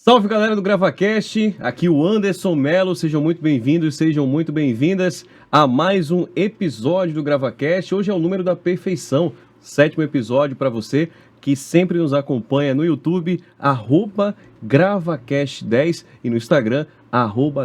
Salve, galera do GravaCast, aqui o Anderson Melo, sejam muito bem-vindos, sejam muito bem-vindas a mais um episódio do GravaCast. Hoje é o número da perfeição, 7º episódio para você que sempre nos acompanha no YouTube, @GravaCast10 e no Instagram,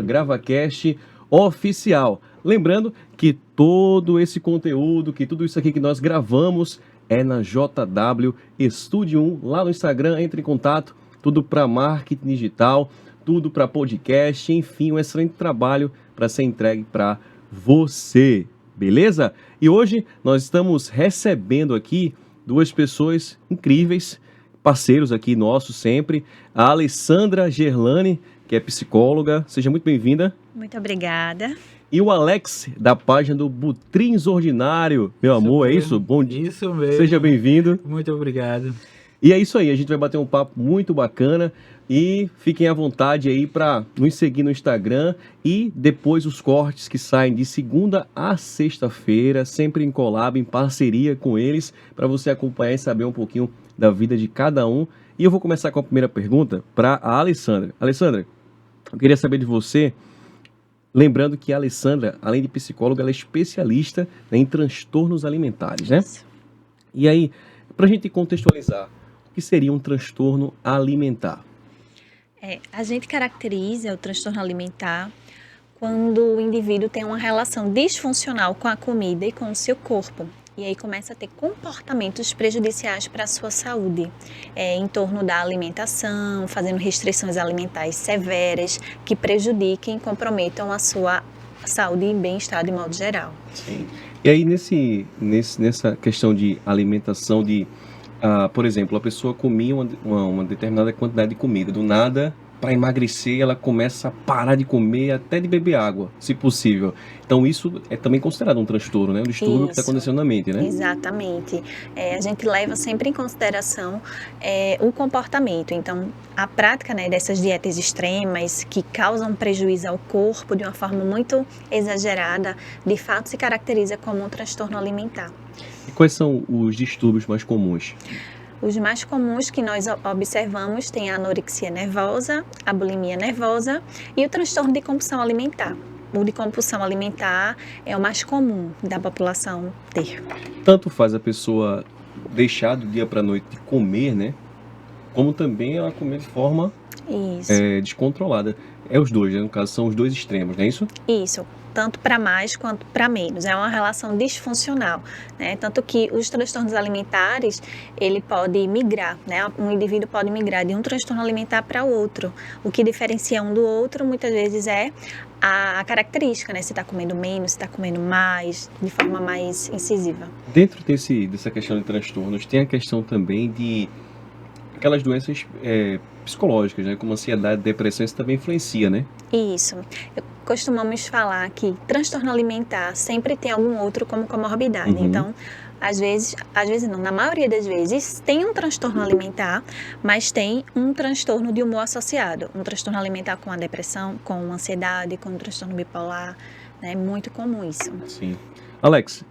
@GravaCastOficial. Lembrando que todo esse conteúdo, que tudo isso aqui que nós gravamos é na JW Studio 1, lá no Instagram, entre em contato. Tudo para marketing digital, tudo para podcast, enfim, um excelente trabalho para ser entregue para você, beleza? E hoje nós estamos recebendo aqui duas pessoas incríveis, parceiros aqui nossos sempre, a Alessandra Gerlani, que é psicóloga, seja muito bem-vinda. Muito obrigada. E o Alex, da página do Butrins Ordinário, meu amor, é isso? Bom dia. Isso mesmo. Seja bem-vindo. Muito obrigado. E é isso aí, a gente vai bater um papo muito bacana e fiquem à vontade aí para nos seguir no Instagram e depois os cortes que saem de segunda a sexta-feira, sempre em collab, em parceria com eles, para você acompanhar e saber um pouquinho da vida de cada um. E eu vou começar com a primeira pergunta para a Alessandra. Alessandra, eu queria saber de você, lembrando que a Alessandra, além de psicóloga, ela é especialista, né, em transtornos alimentares, né? E aí, para a gente contextualizar, o que seria um transtorno alimentar? A gente caracteriza o transtorno alimentar quando o indivíduo tem uma relação disfuncional com a comida e com o seu corpo. E aí começa a ter comportamentos prejudiciais para a sua saúde, em torno da alimentação, fazendo restrições alimentares severas que prejudiquem e comprometam a sua saúde e bem-estar de modo geral. Sim. E aí nessa questão de alimentação, por exemplo, a pessoa comia uma determinada quantidade de comida, do nada, para emagrecer, ela começa a parar de comer, até de beber água, se possível. Então isso é também considerado um transtorno, né? Um distúrbio que está acontecendo na mente, né? Exatamente. A gente leva sempre em consideração o comportamento. Então, a prática, né, dessas dietas extremas que causam prejuízo ao corpo de uma forma muito exagerada, de fato se caracteriza como um transtorno alimentar. E quais são os distúrbios mais comuns? Os mais comuns que nós observamos tem a anorexia nervosa, a bulimia nervosa e o transtorno de compulsão alimentar. O de compulsão alimentar é o mais comum da população ter. Tanto faz a pessoa deixar do dia para a noite de comer, né? Como também ela comer de forma descontrolada. É os dois, né? No caso, são os dois extremos, não é isso? Isso. Tanto para mais quanto para menos. É uma relação disfuncional, né? Tanto que os transtornos alimentares, ele pode migrar, né? Um indivíduo pode migrar de um transtorno alimentar para outro. O que diferencia um do outro, muitas vezes, é a característica, né? Se está comendo menos, se está comendo mais, de forma mais incisiva. Dentro dessa questão de transtornos, tem a questão também de aquelas doenças psicológicas, né? Como ansiedade, depressão, isso também influencia, né? Isso. Costumamos falar que transtorno alimentar sempre tem algum outro como comorbidade. Uhum. Então, às vezes não, na maioria das vezes, tem um transtorno alimentar, mas tem um transtorno de humor associado. Um transtorno alimentar com a depressão, com a ansiedade, com o transtorno bipolar, né? É muito comum isso. Sim. Alex,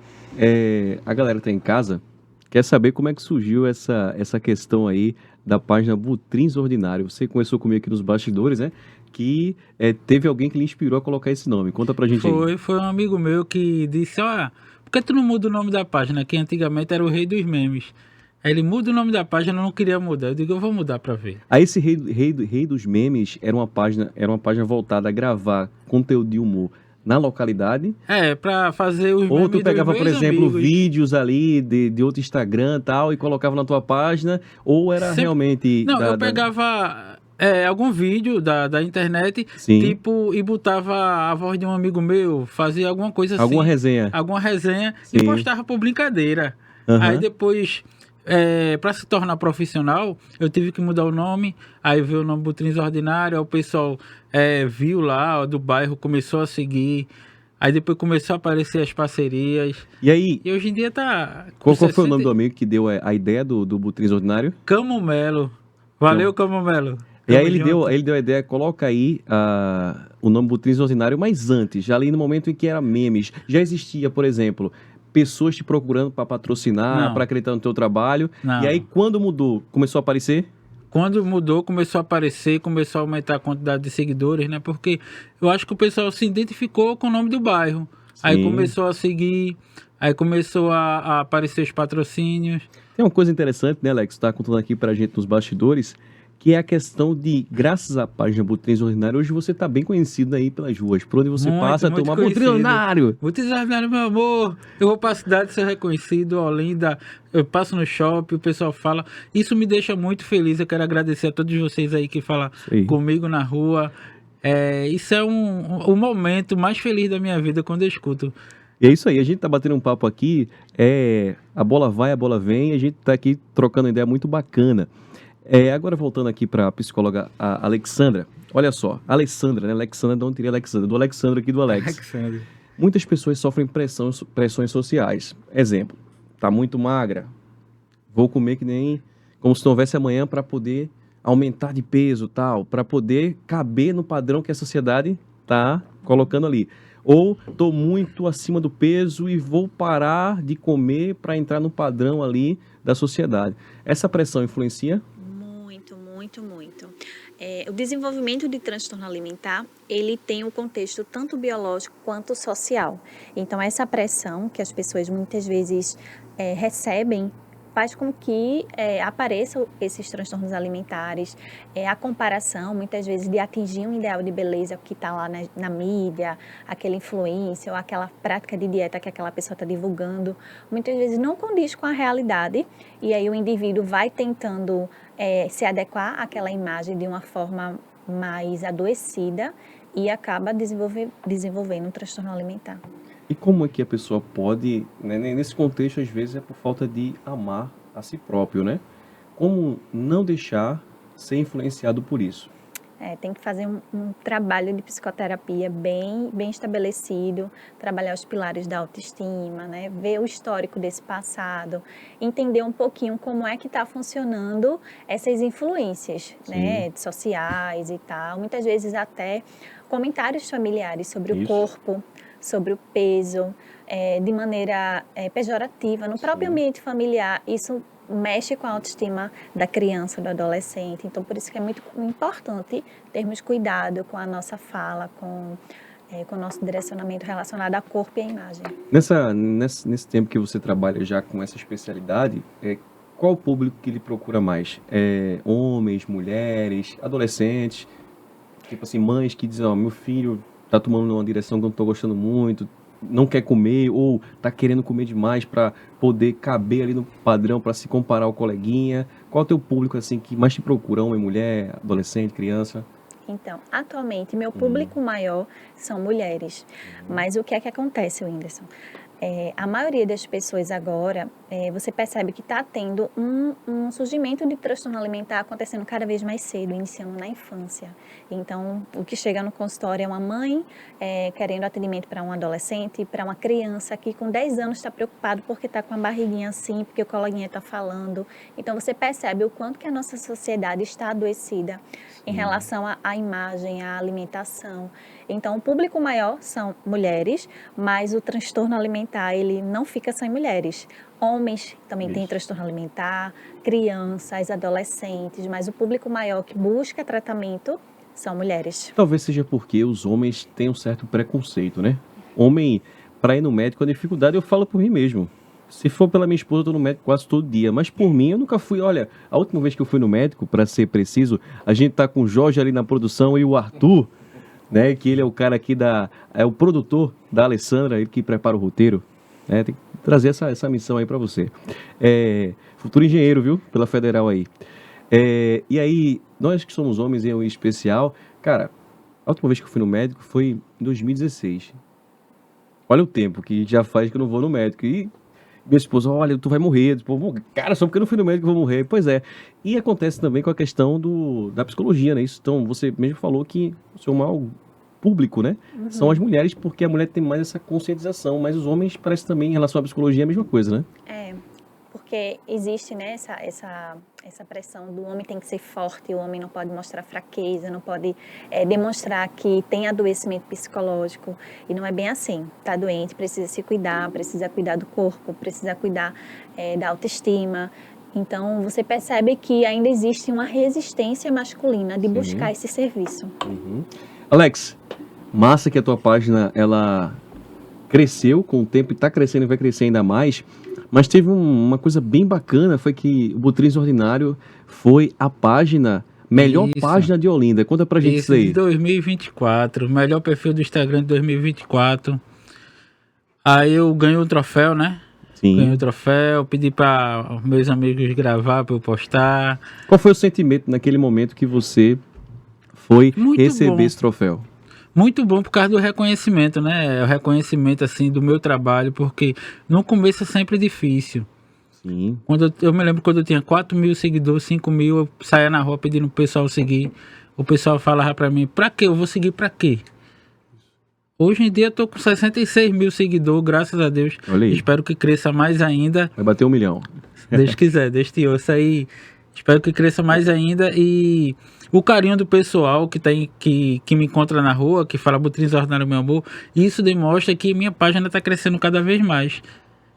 a galera tá em casa, quer saber como é que surgiu essa questão aí da página Butrins Ordinário. Você conversou comigo aqui nos bastidores, né? Que teve alguém que lhe inspirou a colocar esse nome. Conta pra gente aí. Foi um amigo meu que disse, por que tu não muda o nome da página? Que antigamente era o Rei dos Memes. Aí ele muda o nome da página, eu não queria mudar. Eu digo, eu vou mudar pra ver. Aí esse Rei dos Memes era uma página voltada a gravar conteúdo de humor na localidade. Pra fazer os memes. Ou tu pegava, dos por meus exemplo, amigos. Vídeos ali de outro Instagram e tal, e colocava na tua página, ou era realmente... Não, eu pegava algum vídeo da internet, Sim. tipo, e botava a voz de um amigo meu, fazia alguma coisa assim. Alguma resenha. E Sim. postava por brincadeira. Uhum. Aí depois, para se tornar profissional, eu tive que mudar o nome, aí veio o nome Butrins Ordinário, aí o pessoal viu lá, do bairro, começou a seguir, aí depois começou a aparecer as parcerias. E aí, E hoje em dia tá... qual foi o nome do amigo que deu a ideia do Butrins Ordinário? Camo Melo. Valeu, Camo Melo. E aí ele deu a ideia, coloca aí o nome Butrins Ordinário, mas antes, já ali no momento em que era memes, já existia, por exemplo, pessoas te procurando para patrocinar, para acreditar no teu trabalho. Não. E aí quando mudou, começou a aparecer? Quando mudou, começou a aparecer, começou a aumentar a quantidade de seguidores, né? Porque eu acho que o pessoal se identificou com o nome do bairro. Aí Sim. começou a seguir, aí começou a aparecer os patrocínios. Tem uma coisa interessante, né, Alex? Tá contando aqui pra gente nos bastidores, que é a questão de, graças à página Botões Ordinário, hoje você tá bem conhecido aí pelas ruas. Por onde você Muito, passa, muito toma conhecido. Botões Ordinário. Muito extraordinário, meu amor. Eu vou pra cidade ser reconhecido, Olinda. Eu passo no shopping, o pessoal fala. Isso me deixa muito feliz. Eu quero agradecer a todos vocês aí que falam Isso aí. comigo na rua. Isso é o momento mais feliz da minha vida quando eu escuto. E é isso aí, a gente tá batendo um papo aqui, a bola vai, a bola vem, a gente tá aqui trocando ideia muito bacana. Agora voltando aqui para a psicóloga a Alexandra, olha só, Alessandra, né? Alexandra não teria Alexandra, do Alexandre aqui do Alex. Alexandre. Muitas pessoas sofrem pressões sociais. Exemplo, tá muito magra, vou comer que nem como se não houvesse amanhã para poder aumentar de peso, tal, para poder caber no padrão que a sociedade tá colocando ali. Ou tô muito acima do peso e vou parar de comer para entrar no padrão ali da sociedade. Essa pressão influencia? Muito, muito, muito. O desenvolvimento de transtorno alimentar, ele tem um contexto tanto biológico quanto social. Então, essa pressão que as pessoas muitas vezes recebem faz com que apareçam esses transtornos alimentares, a comparação, muitas vezes, de atingir um ideal de beleza que está lá na mídia, aquela influência ou aquela prática de dieta que aquela pessoa está divulgando, muitas vezes não condiz com a realidade, e aí o indivíduo vai tentando se adequar àquela imagem de uma forma mais adoecida e acaba desenvolvendo um transtorno alimentar. E como é que a pessoa pode, né, nesse contexto, às vezes é por falta de amar a si próprio, né? Como não deixar ser influenciado por isso? Tem que fazer um trabalho de psicoterapia bem estabelecido, trabalhar os pilares da autoestima, né? Ver o histórico desse passado, entender um pouquinho como é que está funcionando essas influências, né, sociais e tal. Muitas vezes até comentários familiares sobre o corpo, sobre o peso, de maneira pejorativa. No próprio ambiente familiar, isso mexe com a autoestima da criança, do adolescente. Então, por isso que é muito importante termos cuidado com a nossa fala, com o nosso direcionamento relacionado a corpo e à imagem. Nesse tempo que você trabalha já com essa especialidade, qual o público que ele procura mais? Homens, mulheres, adolescentes? Tipo assim, mães que dizem, meu filho tá tomando uma direção que eu não tô gostando muito, não quer comer ou tá querendo comer demais para poder caber ali no padrão, para se comparar ao coleguinha. Qual é o teu público assim que mais te procura? Homem, mulher, adolescente, criança? Então, atualmente, meu público maior são mulheres. Mas o que é que acontece, Whindersson? A maioria das pessoas agora, você percebe que está tendo um surgimento de transtorno alimentar acontecendo cada vez mais cedo, iniciando na infância. Então, o que chega no consultório é uma mãe querendo atendimento para um adolescente, para uma criança que com 10 anos está preocupado porque está com a barriguinha assim, porque o coleguinha está falando. Então, você percebe o quanto que a nossa sociedade está adoecida em relação à imagem, à alimentação. Então, o público maior são mulheres, mas o transtorno alimentar, ele não fica só em mulheres. Homens também têm transtorno alimentar, crianças, adolescentes, mas o público maior que busca tratamento são mulheres. Talvez seja porque os homens têm um certo preconceito, né? Homem, para ir no médico, a dificuldade, eu falo por mim mesmo. Se for pela minha esposa, eu tô no médico quase todo dia. Mas por mim, eu nunca fui. Olha, a última vez que eu fui no médico, para ser preciso, a gente tá com o Jorge ali na produção e o Arthur, né? Que ele é o cara aqui é o produtor da Alessandra, ele que prepara o roteiro. Tem que trazer essa missão aí para você. Futuro engenheiro, viu? Pela Federal aí. E aí, nós que somos homens em especial, cara, a última vez que eu fui no médico foi em 2016. Olha o tempo que já faz que eu não vou no médico. E minha esposa, olha, tu vai morrer. Tipo, cara, só porque eu não fui no médico eu vou morrer. Pois é. E acontece também com a questão da psicologia, né? Então, você mesmo falou que o seu maior público, né? São as mulheres, porque a mulher tem mais essa conscientização. Mas os homens, parece também, em relação à psicologia, é a mesma coisa, né? Porque existe, né, essa pressão do homem tem que ser forte, o homem não pode mostrar fraqueza, não pode demonstrar que tem adoecimento psicológico. E não é bem assim. Está doente, precisa se cuidar, precisa cuidar do corpo, precisa cuidar da autoestima. Então, você percebe que ainda existe uma resistência masculina de buscar esse serviço. Uhum. Alex, massa que a tua página, ela cresceu com o tempo e está crescendo e vai crescer ainda mais, mas teve uma coisa bem bacana, foi que o Butrins Ordinário foi a melhor página de Olinda. Conta pra gente isso aí. De 2024, melhor perfil do Instagram de 2024. Aí eu ganhei o troféu, né? Sim. Ganhei o troféu, pedi para meus amigos gravar para eu postar. Qual foi o sentimento naquele momento que você foi receber esse troféu? Muito bom por causa do reconhecimento, né? O reconhecimento, assim, do meu trabalho, porque no começo é sempre difícil. Sim. Eu me lembro quando eu tinha 4 mil seguidores, 5 mil, eu saía na rua pedindo pro pessoal seguir. O pessoal falava pra mim, pra quê? Eu vou seguir pra quê? Hoje em dia eu tô com 66 mil seguidores, graças a Deus. Olha aí. Espero que cresça mais ainda. Vai bater 1 milhão. Deus quiser, Deus te ouça aí. Espero que cresça mais ainda. E o carinho do pessoal que me encontra na rua, que fala Butrins Ordinário, meu amor, isso demonstra que minha página tá crescendo cada vez mais.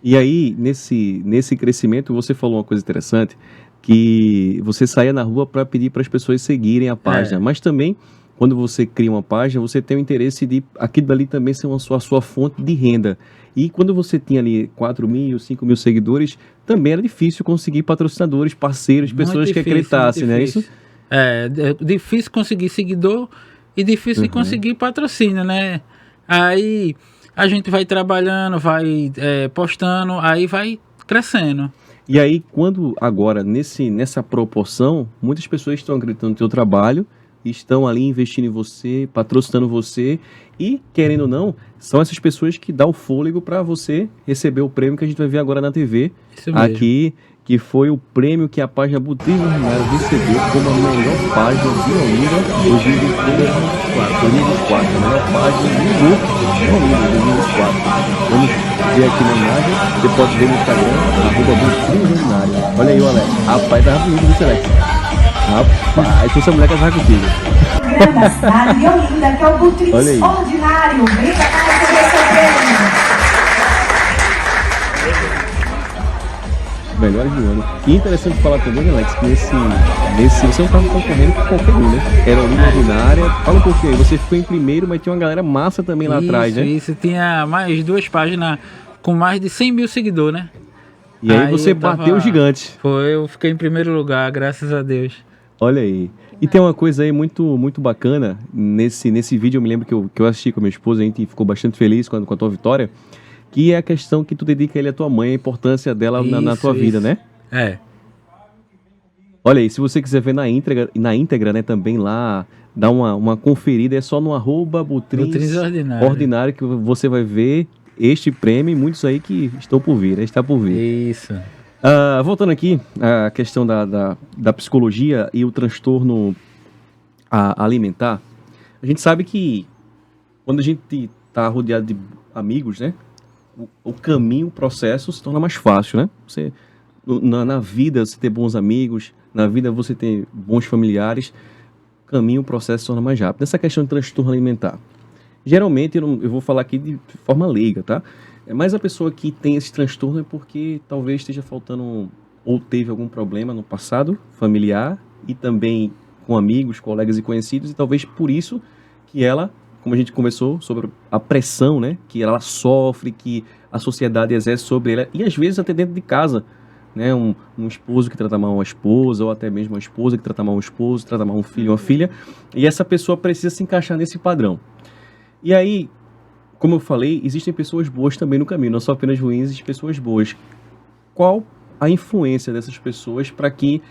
E aí, nesse crescimento, você falou uma coisa interessante, que você saía na rua para pedir para as pessoas seguirem a página, mas também, quando você cria uma página, você tem o interesse de aquilo dali também ser a sua fonte de renda. E quando você tinha ali 4 mil, 5 mil seguidores, também era difícil conseguir patrocinadores, parceiros, pessoas que acreditassem, né? Isso? É difícil conseguir seguidor e difícil de conseguir patrocínio, né? Aí a gente vai trabalhando, vai postando, aí vai crescendo. E aí, quando agora, nessa proporção, muitas pessoas estão acreditando no teu trabalho, estão ali investindo em você, patrocinando você, e, querendo ou não, são essas pessoas que dão o fôlego para você receber o prêmio que a gente vai ver agora na TV. Isso mesmo. Aqui, que foi o prêmio que a página Butrins Ordinário recebeu como a melhor página de Olinda 2024. 2024, a melhor página de Olinda 2024. Vamos ver aqui na imagem, você pode ver no Instagram, @Butrins Ordinário. Olha aí o Alex. Rapaz, tava bonito do Alex. Rapaz, essa mulher casar contigo. Grande cidade de Olinda, que é o Butrins Ordinário. Vem pra cá receber seu prêmio. Melhores do ano. E interessante falar também, Alex, que nesse você não estava concorrendo com qualquer um, né? Era Olinda Ordinária. Fala um pouquinho aí, você ficou em primeiro, mas tinha uma galera massa também lá atrás, né? Isso, tinha mais 2 páginas com mais de 100 mil seguidores, né? E aí você bateu o gigante. Eu fiquei em primeiro lugar, graças a Deus. Olha aí. E tem uma coisa aí muito, muito bacana, nesse vídeo eu me lembro que eu assisti com a minha esposa, a gente ficou bastante feliz com a tua vitória, que é a questão que tu dedica ele à tua mãe, a importância dela na tua vida, né? É. Olha aí, se você quiser ver na íntegra, né, também lá, dá uma conferida, é só no @Butrins Ordinário que você vai ver este prêmio e muitos aí que estão por vir, né? Está por vir. Isso. Voltando aqui, a questão da psicologia e o transtorno alimentar, a gente sabe que quando a gente está rodeado de amigos, né? O caminho, o processo se torna mais fácil, né? Você, na vida, você ter bons amigos, na vida você ter bons familiares, o caminho, o processo se torna mais rápido. Essa questão de transtorno alimentar. Geralmente, eu vou falar aqui de forma leiga, tá? Mas a pessoa que tem esse transtorno é porque talvez esteja faltando ou teve algum problema no passado familiar e também com amigos, colegas e conhecidos, e talvez por isso que ela, como a gente conversou sobre a pressão, né, que ela sofre, que a sociedade exerce sobre ela, e às vezes até dentro de casa, né, um esposo que trata mal uma esposa, ou até mesmo uma esposa que trata mal um esposo, trata mal um filho, uma filha, e essa pessoa precisa se encaixar nesse padrão. E aí, como eu falei, existem pessoas boas também no caminho, não só apenas ruins, existem pessoas boas. Qual a influência dessas pessoas para que,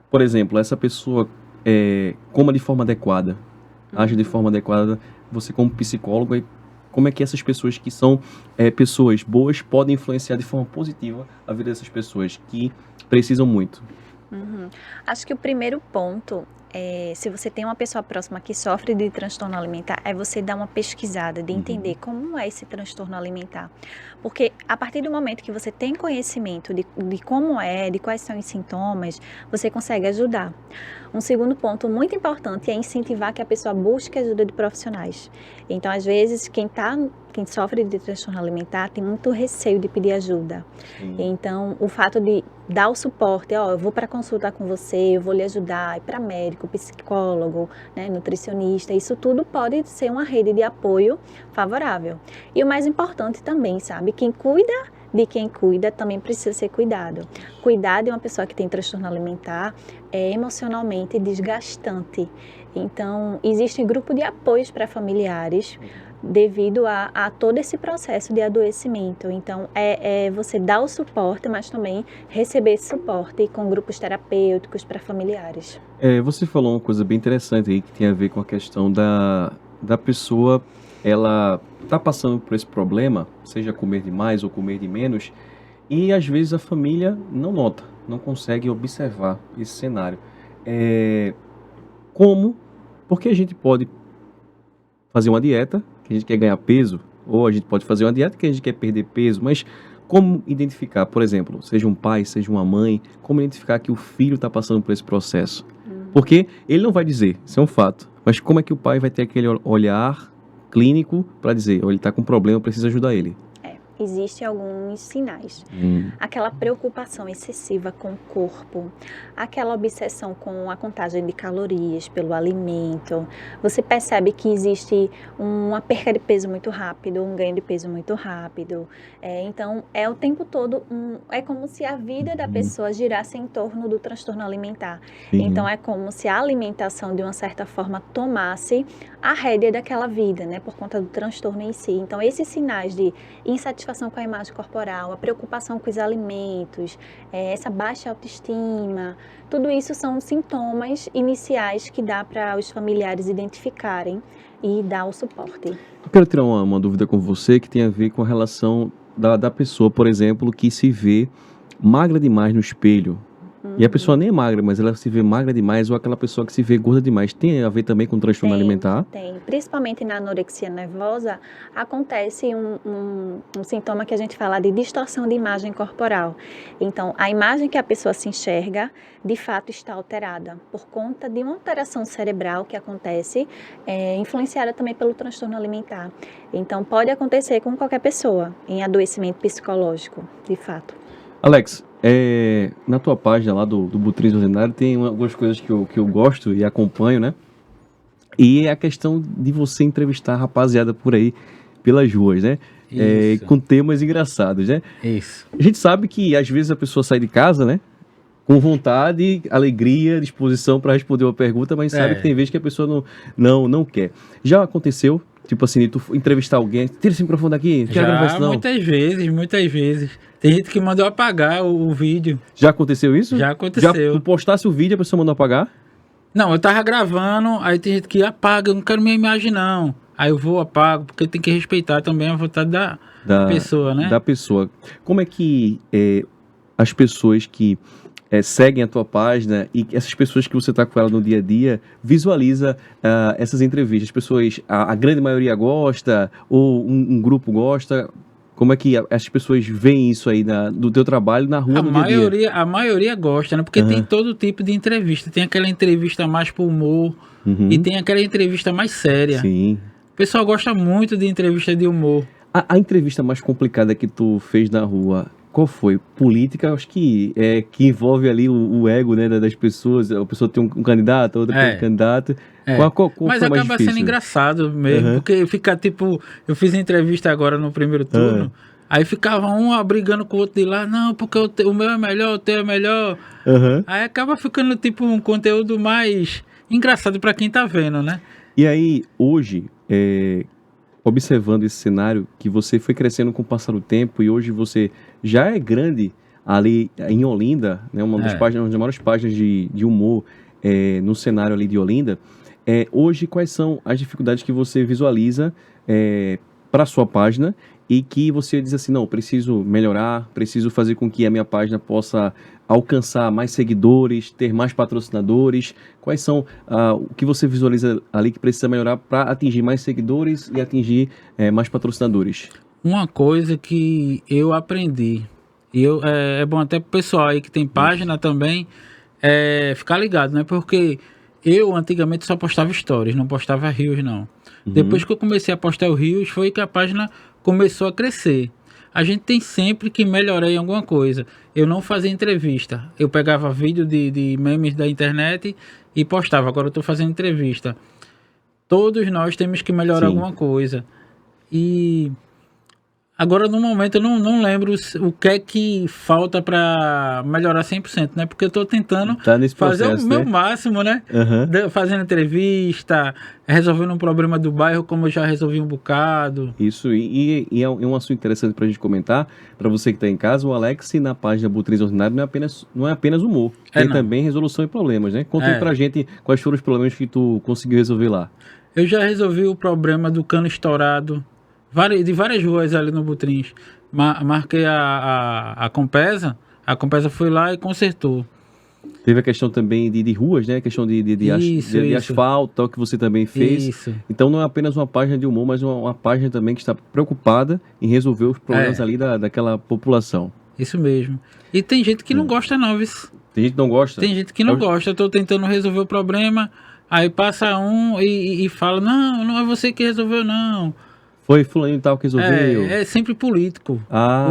por exemplo, essa pessoa coma de forma adequada, age de forma adequada, você como psicólogo, como é que essas pessoas que são pessoas boas podem influenciar de forma positiva a vida dessas pessoas que precisam muito? Acho que o primeiro ponto se você tem uma pessoa próxima que sofre de transtorno alimentar, é você dar uma pesquisada, de entender como é esse transtorno alimentar. Porque a partir do momento que você tem conhecimento de como de quais são os sintomas, você consegue ajudar. Um segundo ponto muito importante é incentivar que a pessoa busque ajuda de profissionais. Então, às vezes, quem está quem sofre de transtorno alimentar tem muito receio de pedir ajuda. Sim. Então, o fato de dar o suporte, eu vou para consultar com você, eu vou lhe ajudar, ir para médico, psicólogo, né, nutricionista, isso tudo pode ser uma rede de apoio favorável. E o mais importante também, sabe, quem cuida de quem cuida também precisa ser cuidado. Cuidar de uma pessoa que tem transtorno alimentar é emocionalmente desgastante. Então, existe grupo de apoios para familiares devido a todo esse processo de adoecimento. Então, é você dar o suporte, mas também receber esse suporte com grupos terapêuticos para familiares. Você falou uma coisa bem interessante aí que tem a ver com a questão da pessoa, ela tá passando por esse problema, seja comer demais ou comer de menos, e às vezes a família não nota, não consegue observar esse cenário. Como? Porque a gente pode fazer uma dieta, que a gente quer ganhar peso, ou a gente pode fazer uma dieta que a gente quer perder peso, mas como identificar, por exemplo, seja um pai, seja uma mãe, como identificar que o filho está passando por esse processo? Porque ele não vai dizer, isso é um fato, mas como é que o pai vai ter aquele olhar clínico para dizer, ele está com um problema, eu preciso ajudar ele? Existem alguns sinais. Aquela preocupação excessiva com o corpo, aquela obsessão com a contagem de calorias pelo alimento. Você percebe que existe uma perca de peso muito rápido, um ganho de peso muito rápido. Então, é o tempo todo, é como se a vida da pessoa girasse em torno do transtorno alimentar. Sim. Então, é como se a alimentação, de uma certa forma, tomasse a rédea daquela vida, né, por conta do transtorno em si. Então, esses sinais de insatisfação com a imagem corporal, a preocupação com os alimentos, essa baixa autoestima, tudo isso são sintomas iniciais que dá para os familiares identificarem e dar o suporte. Eu quero tirar uma dúvida com você que tem a ver com a relação da pessoa, por exemplo, que se vê magra demais no espelho. E a pessoa nem é magra, mas ela se vê magra demais, ou aquela pessoa que se vê gorda demais. Tem a ver também com transtorno alimentar? Tem. Principalmente na anorexia nervosa, acontece um sintoma que a gente fala de distorção de imagem corporal. Então, a imagem que a pessoa se enxerga, de fato, está alterada por conta de uma alteração cerebral que acontece, influenciada também pelo transtorno alimentar. Então, pode acontecer com qualquer pessoa, em adoecimento psicológico, de fato. Alex, na tua página lá do Butrins Ordinário tem algumas coisas que eu gosto e acompanho, né? E é a questão de você entrevistar a rapaziada por aí, pelas ruas, né? Com temas engraçados, né? Isso. A gente sabe que às vezes a pessoa sai de casa, né? Com vontade, alegria, disposição para responder uma pergunta, mas sabe que tem vezes que a pessoa não quer. Já aconteceu? Tipo assim, tu entrevistar alguém, tira esse microfone daqui, não quero gravar isso não. Muitas vezes. Tem gente que mandou apagar o vídeo. Já aconteceu isso? Já aconteceu. Já tu postasse o vídeo, a pessoa mandou apagar? Não, eu tava gravando, aí tem gente que apaga, eu não quero minha imagem não. Aí eu vou, apago, porque tem que respeitar também a vontade da pessoa, né? Da pessoa. Como é que as pessoas que seguem a tua página e essas pessoas que você está com ela no dia a dia visualiza essas entrevistas? As pessoas, a grande maioria gosta ou um grupo gosta? Como é que as pessoas veem isso aí do teu trabalho na rua no dia a dia? A maioria gosta, né? Porque tem todo tipo de entrevista. Tem aquela entrevista mais pro humor e tem aquela entrevista mais séria. Sim. O pessoal gosta muito de entrevista de humor. A entrevista mais complicada que tu fez na rua, qual foi? Política, acho que envolve ali o ego, né, das pessoas. A pessoa tem um candidato, a outra tem um candidato. Qual mas foi mais acaba difícil? sendo engraçado mesmo, porque fica tipo... Eu fiz entrevista agora no primeiro turno, aí ficava um brigando com o outro de lá, não, porque o meu é melhor, o teu é melhor. Aí acaba ficando tipo um conteúdo mais engraçado para quem tá vendo, né? E aí, hoje, observando esse cenário, que você foi crescendo com o passar do tempo e hoje você já é grande ali em Olinda, né, uma das maiores páginas de humor no cenário ali de Olinda, hoje quais são as dificuldades que você visualiza para a sua página e que você diz assim, não, preciso melhorar, preciso fazer com que a minha página possa alcançar mais seguidores, ter mais patrocinadores? Quais são o que você visualiza ali que precisa melhorar para atingir mais seguidores e atingir mais patrocinadores? Uma coisa que eu aprendi, e é bom até pro pessoal aí que tem página também, ficar ligado, né? Porque Eu antigamente só postava stories, não postava reels não. Depois que eu comecei a postar o reels, foi que a página começou a crescer. A gente tem sempre que melhorar em alguma coisa. Eu não fazia entrevista. Eu pegava vídeo de memes da internet e postava. Agora eu estou fazendo entrevista. Todos nós temos que melhorar alguma coisa. E agora, no momento, eu não lembro o que é que falta para melhorar 100%, né? Porque eu estou tentando fazer o meu máximo, né? Fazendo entrevista, resolvendo um problema do bairro, como eu já resolvi um bocado. Isso, e é um assunto interessante para a gente comentar. Para você que está em casa, o Alex, na página Butrins Ordinário, não é apenas humor. Tem também resolução de problemas, né? Conta aí pra gente quais foram os problemas que tu conseguiu resolver lá. Eu já resolvi o problema do cano estourado, de várias ruas ali no Butrins. Marquei a Compesa foi lá e consertou. Teve a questão também de ruas, né? A questão de asfalto, tal, que você também fez. Isso. Então não é apenas uma página de humor, mas uma página também que está preocupada em resolver os problemas ali daquela população. Isso mesmo. E tem gente que não gosta não, viu? Tem gente que não gosta? Tem gente que não gosta. Eu tô tentando resolver o problema, aí passa um e fala, não é você que resolveu, não. Foi fulano e tal que resolveu. É sempre político.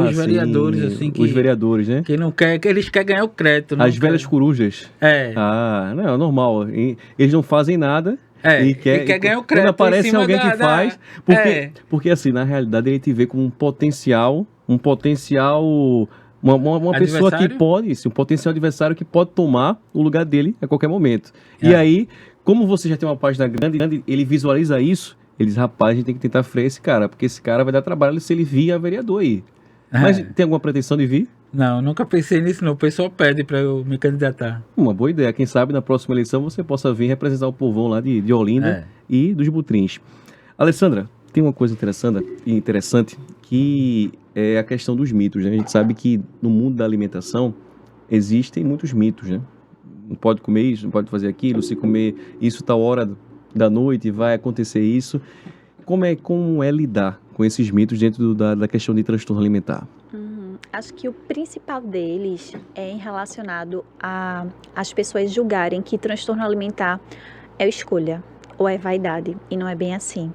Os vereadores, assim, os vereadores, né? Que não quer, que eles querem ganhar o crédito. As velhas corujas. Não, é normal. Eles não fazem nada. E quer ganhar o crédito. Quando aparece alguém que faz. Porque assim, na realidade, ele te vê como um potencial. Uma pessoa que pode, um potencial adversário que pode tomar o lugar dele a qualquer momento. E aí, como você já tem uma página grande, ele visualiza isso. Ele diz, rapaz, a gente tem que tentar frear esse cara, porque esse cara vai dar trabalho se ele vir a vereador aí. Mas tem alguma pretensão de vir? Não, nunca pensei nisso não. O pessoal pede para eu me candidatar. Uma boa ideia. Quem sabe na próxima eleição você possa vir representar o povão lá de Olinda e dos Butrins. Alessandra, tem uma coisa interessante que é a questão dos mitos, né? A gente sabe que no mundo da alimentação existem muitos mitos, né? Não pode comer isso, não pode fazer aquilo, se comer isso tal hora da noite vai acontecer isso. Como é lidar com esses mitos dentro da questão de transtorno alimentar? Acho que o principal deles é relacionado a as pessoas julgarem que transtorno alimentar é escolha ou é vaidade, e não é bem assim.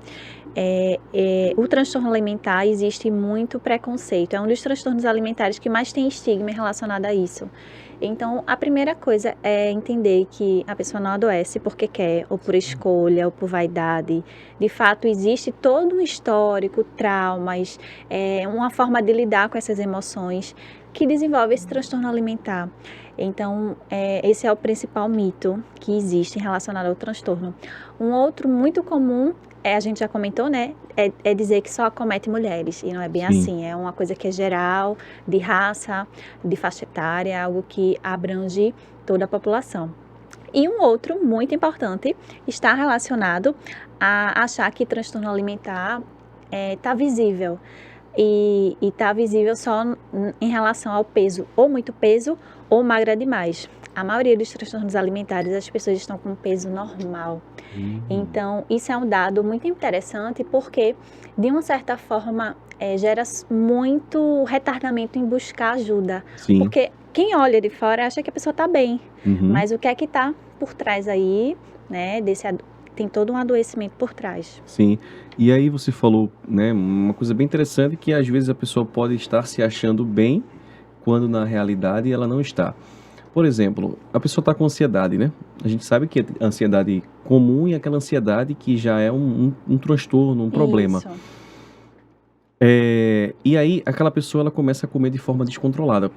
O transtorno alimentar existe muito preconceito, é um dos transtornos alimentares que mais tem estigma relacionado a isso. Então, a primeira coisa é entender que a pessoa não adoece porque quer, ou por escolha, ou por vaidade. De fato, existe todo um histórico, traumas, uma forma de lidar com essas emoções que desenvolve esse transtorno alimentar. Então, esse é o principal mito que existe relacionado ao transtorno. Um outro muito comum, a gente já comentou, né? É dizer que só acomete mulheres, e não é bem assim. É uma coisa que é geral, de raça, de faixa etária, é algo que abrange toda a população. E um outro muito importante está relacionado a achar que transtorno alimentar está visível. E está visível só em relação ao peso, ou muito peso, ou magra demais. A maioria dos transtornos alimentares, as pessoas estão com peso normal. Então, isso é um dado muito interessante porque, de uma certa forma, gera muito retardamento em buscar ajuda. Porque quem olha de fora acha que a pessoa está bem, mas o que é que está por trás aí, né, tem todo um adoecimento por trás. Sim, e aí você falou, né, uma coisa bem interessante, que às vezes a pessoa pode estar se achando bem, quando na realidade ela não está. Por exemplo, a pessoa está com ansiedade, né? A gente sabe que a ansiedade comum é aquela ansiedade que já é um transtorno, um problema. Isso. E aí aquela pessoa ela começa a comer de forma descontrolada,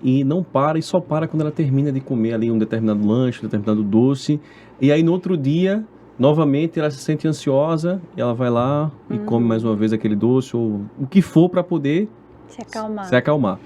e não para, e só para quando ela termina de comer ali um determinado lanche, um determinado doce, e aí no outro dia, novamente ela se sente ansiosa, e ela vai lá e come mais uma vez aquele doce, ou o que for para poder se acalmar.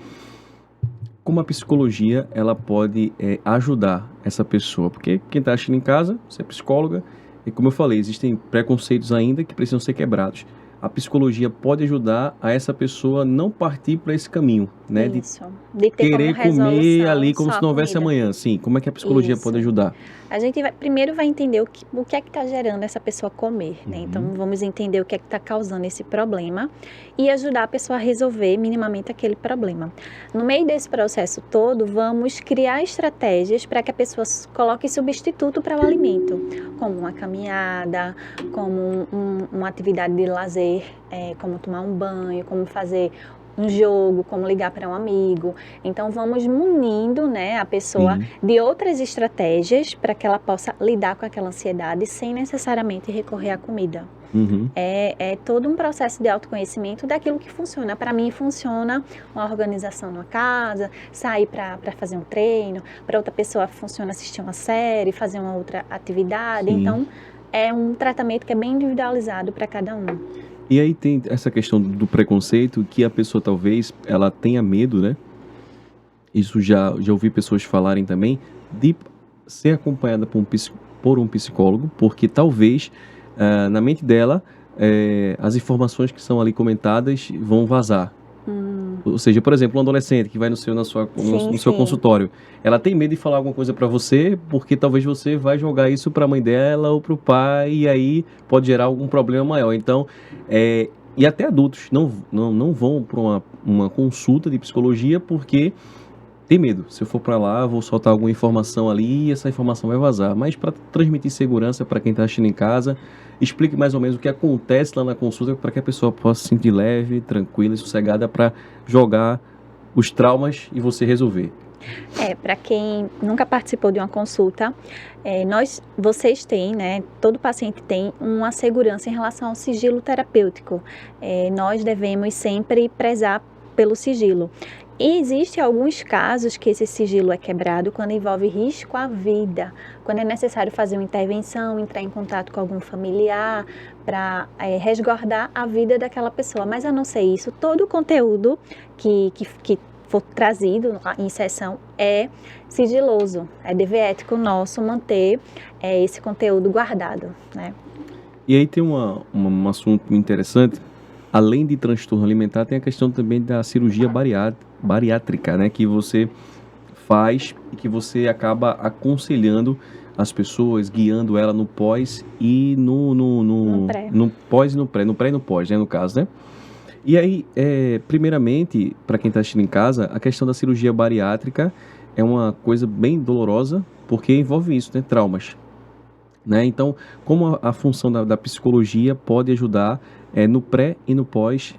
Como a psicologia ela pode ajudar essa pessoa? Porque quem está assistindo em casa, você é psicóloga, e como eu falei, existem preconceitos ainda que precisam ser quebrados. a psicologia pode ajudar a essa pessoa não partir para esse caminho, né? Isso. De ter Querer como comer resolução ali como só se não a houvesse comida. amanhã. Sim, como é que a psicologia Isso. pode ajudar? A gente primeiro vai entender o que é que está gerando essa pessoa comer, né? Uhum. Então, vamos entender o que é que está causando esse problema e ajudar a pessoa a resolver minimamente aquele problema. No meio desse processo todo, vamos criar estratégias para que a pessoa coloque substituto para o alimento, como uma caminhada, como uma atividade de lazer, como tomar um banho, como fazer um jogo, como ligar para um amigo. Então, vamos munindo, né, a pessoa Sim. de outras estratégias para que ela possa lidar com aquela ansiedade sem necessariamente recorrer à comida. Uhum. É todo um processo de autoconhecimento daquilo que funciona. Para mim, funciona uma organização numa casa, sair para fazer um treino. Para outra pessoa, funciona assistir uma série, fazer uma outra atividade. Sim. Então, é um tratamento que é bem individualizado para cada um. E aí tem essa questão do preconceito que a pessoa talvez ela tenha medo, né? Isso já ouvi pessoas falarem também de ser acompanhada por um psicólogo, porque talvez na mente dela as informações que são ali comentadas vão vazar. Ou seja, por exemplo, um adolescente que vai no seu Sim. consultório, ela tem medo de falar alguma coisa para você, porque talvez você vai jogar isso para a mãe dela ou para o pai, e aí pode gerar algum problema maior. Então, e até adultos não vão para uma consulta de psicologia porque tem medo. Se eu for para lá, vou soltar alguma informação ali e essa informação vai vazar. Mas para transmitir segurança para quem está assistindo em casa, explique mais ou menos o que acontece lá na consulta para que a pessoa possa se sentir leve, tranquila e sossegada para jogar os traumas e você resolver. Para quem nunca participou de uma consulta, vocês têm, né, todo paciente tem uma segurança em relação ao sigilo terapêutico. Nós devemos sempre prezar pelo sigilo. E existem alguns casos que esse sigilo é quebrado quando envolve risco à vida, quando é necessário fazer uma intervenção, entrar em contato com algum familiar para resguardar a vida daquela pessoa. Mas a não ser isso, todo o conteúdo que for trazido em sessão é sigiloso. É dever ético nosso manter esse conteúdo guardado, né? E aí tem um assunto interessante. Além de transtorno alimentar, tem a questão também da cirurgia bariátrica, né? Que você faz e que você acaba aconselhando as pessoas, guiando ela no pós e no pré. No pós e no pré. No pré e no pós, né? No caso, né? E aí, primeiramente, para quem está assistindo em casa, a questão da cirurgia bariátrica é uma coisa bem dolorosa, porque envolve isso, né? Traumas. Né? Então, como a função da psicologia pode ajudar no pré e no pós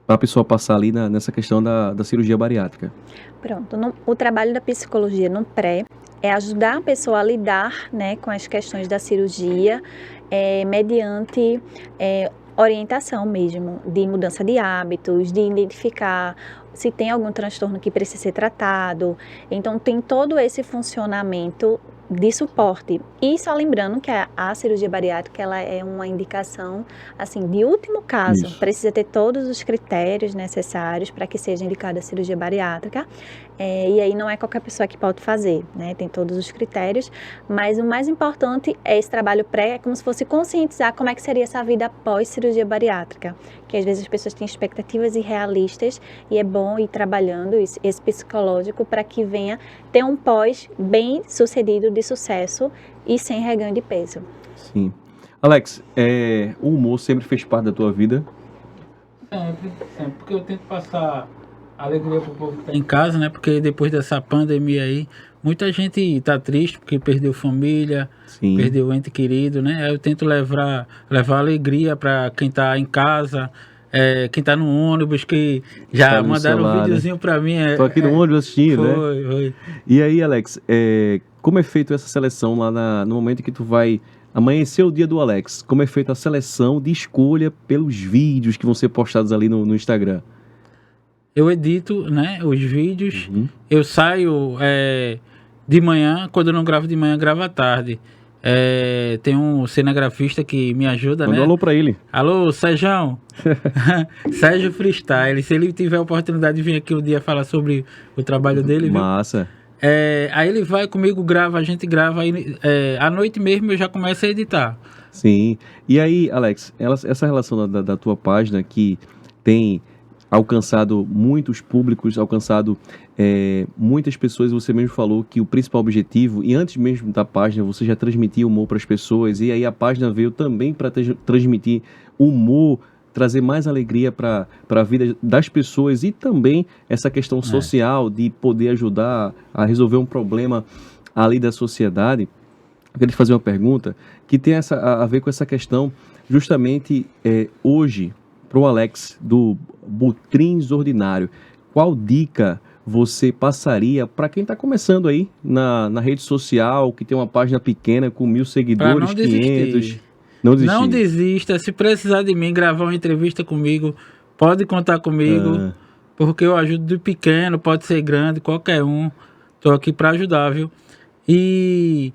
para a pessoa passar ali nessa questão da cirurgia bariátrica? Pronto, o trabalho da psicologia no pré é ajudar a pessoa a lidar, né, com as questões da cirurgia mediante orientação mesmo, de mudança de hábitos, de identificar se tem algum transtorno que precisa ser tratado. Então, tem todo esse funcionamento de suporte. E só lembrando que a cirurgia bariátrica ela é uma indicação assim, de último caso. Isso. Precisa ter todos os critérios necessários para que seja indicada a cirurgia bariátrica. E aí não é qualquer pessoa que pode fazer, né? Tem todos os critérios. Mas o mais importante é esse trabalho pré, é como se fosse conscientizar como é que seria essa vida após cirurgia bariátrica. Que às vezes as pessoas têm expectativas irrealistas e é bom ir trabalhando esse psicológico para que venha ter um pós bem sucedido, de sucesso e sem reganho de peso. Sim. Alex, o humor sempre fez parte da tua vida? Sempre, porque eu tento passar alegria pro povo que tá em casa, né? Porque depois dessa pandemia aí, muita gente tá triste porque perdeu família, Sim. perdeu ente querido, né? Aí eu tento levar alegria para quem tá em casa, quem tá no ônibus, que já Tá no mandaram celular, um videozinho para mim. Tô aqui no ônibus assistindo, né? Foi. E aí, Alex, como é feito essa seleção lá no momento que tu vai amanhecer o dia do Alex? Como é feita a seleção de escolha pelos vídeos que vão ser postados ali no Instagram? Eu edito, né, os vídeos, Uhum. eu saio de manhã, quando eu não gravo de manhã, gravo à tarde. Tem um cinegrafista que me ajuda, Manda né? um alô pra ele. Alô, Sérgio. Sérgio Freestyle. Se ele tiver a oportunidade de vir aqui um dia falar sobre o trabalho dele, viu? Massa. Aí ele vai comigo, grava, a gente grava, aí à noite mesmo eu já começo a editar. Sim. E aí, Alex, essa relação da tua página que tem alcançado muitos públicos, alcançado muitas pessoas, você mesmo falou que o principal objetivo, e antes mesmo da página, você já transmitia humor para as pessoas, e aí a página veio também para transmitir humor, trazer mais alegria para a vida das pessoas e também essa questão social de poder ajudar a resolver um problema ali da sociedade. Eu queria te fazer uma pergunta que tem a ver com essa questão justamente hoje, para o Alex, do Butrins Ordinário. Qual dica você passaria para quem está começando aí na rede social, que tem uma página pequena com 1.000 seguidores, não 500... Não desistir. Não desista. Se precisar de mim, gravar uma entrevista comigo, pode contar comigo, porque eu ajudo de pequeno, pode ser grande, qualquer um. Estou aqui para ajudar, viu? E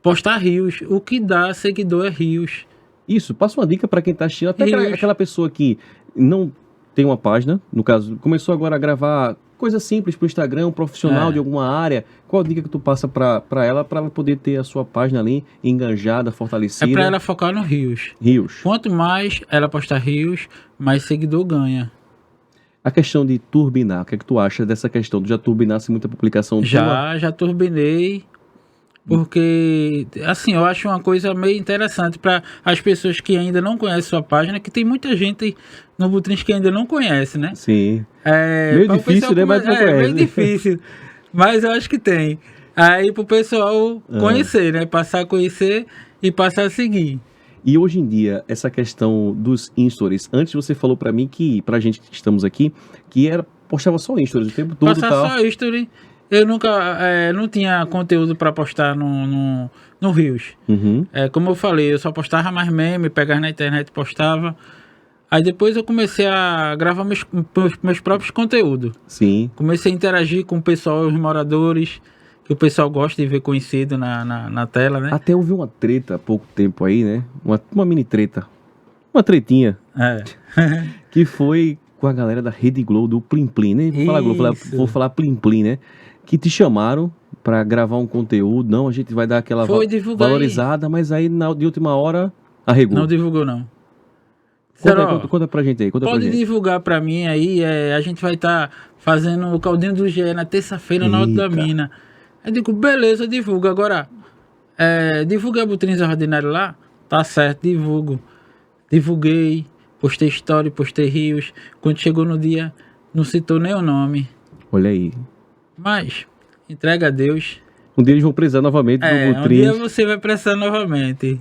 postar rios. O que dá seguidor é rios. Isso, passa uma dica para quem está assistindo, até aquela pessoa que não tem uma página, no caso, começou agora a gravar coisa simples para o Instagram, um profissional de alguma área. Qual a dica que tu passa para ela poder ter a sua página ali enganjada, fortalecida? É para ela focar no rios. Rios. Quanto mais ela postar rios, mais seguidor ganha. A questão de turbinar, o que é que tu acha dessa questão? Tu já turbinasse muita publicação tua? Já turbinei. Porque, assim, eu acho uma coisa meio interessante para as pessoas que ainda não conhecem sua página, que tem muita gente no Butrins que ainda não conhece, né? Sim. Meio difícil, né? Mas não conhece. Meio difícil, mas eu acho que tem. Aí pro pessoal conhecer, né? Passar a conhecer e passar a seguir. E hoje em dia, essa questão dos stories, antes você falou para mim que, pra gente que estamos aqui, que postava só stories o tempo todo. Passar só stories. Eu nunca, não tinha conteúdo para postar no Rios. Como eu falei, eu só postava mais meme, pegava na internet e postava. Aí depois eu comecei a gravar meus próprios conteúdos. Sim. Comecei a interagir com o pessoal, os moradores, que o pessoal gosta de ver conhecido na tela, né? Até houve uma treta há pouco tempo aí, né? Uma mini treta. Uma tretinha. Que foi com a galera da Rede Globo, do Plim Plim, né? Vou falar Plim Plim, né? Que te chamaram para gravar um conteúdo. Não, a gente vai dar aquela valorizada, mas aí de última hora arregou. Não divulgou, não. Conta pra gente aí. Pode divulgar pra mim aí. A gente vai estar fazendo o Caldinho do GE na terça-feira na Alto da Mina. Eu digo, beleza, divulga. Agora, divulga a Butrins Ordinário lá? Tá certo, divulgo. Divulguei, postei story, postei rios. Quando chegou no dia, não citou nem o nome. Olha aí. Mas, entrega a Deus. Um dia eles vão precisar novamente do Butrins. Um dia você vai precisar novamente.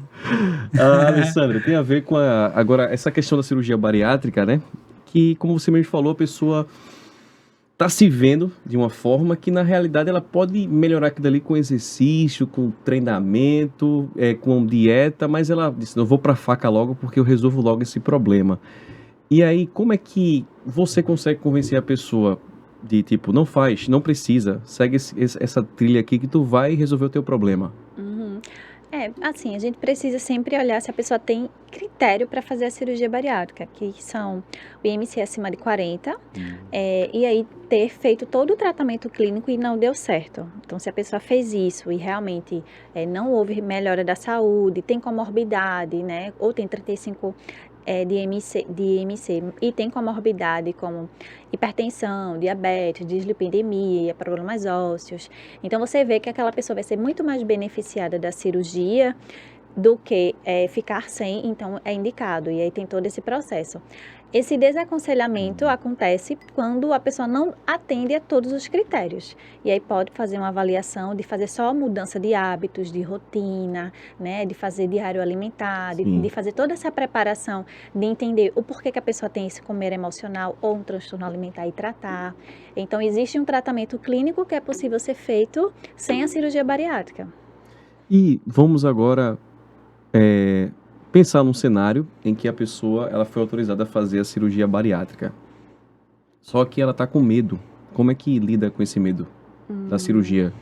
Alessandra, tem a ver com agora essa questão da cirurgia bariátrica, né? Que, como você mesmo falou, a pessoa tá se vendo de uma forma que, na realidade, ela pode melhorar aquilo ali com exercício, com treinamento, com dieta, mas ela disse, não vou pra faca logo porque eu resolvo logo esse problema. E aí, como é que você consegue convencer a pessoa de tipo, não faz, não precisa, segue essa trilha aqui que tu vai resolver o teu problema? Assim, a gente precisa sempre olhar se a pessoa tem critério para fazer a cirurgia bariátrica, que são o IMC acima de 40, e aí ter feito todo o tratamento clínico e não deu certo. Então, se a pessoa fez isso e realmente não houve melhora da saúde, tem comorbidade, né, ou tem 35 de IMC e tem comorbidade como hipertensão, diabetes, dislipidemia, problemas ósseos. Então você vê que aquela pessoa vai ser muito mais beneficiada da cirurgia do que ficar sem, então é indicado. E aí tem todo esse processo. Esse desaconselhamento acontece quando a pessoa não atende a todos os critérios. E aí pode fazer uma avaliação de fazer só mudança de hábitos, de rotina, né, de fazer diário alimentar, de fazer toda essa preparação, de entender o porquê que a pessoa tem esse comer emocional ou um transtorno alimentar e tratar. Então existe um tratamento clínico que é possível ser feito sem a cirurgia bariátrica. E vamos agora pensar num cenário em que a pessoa ela foi autorizada a fazer a cirurgia bariátrica. Só que ela está com medo. Como é que lida com esse medo da cirurgia?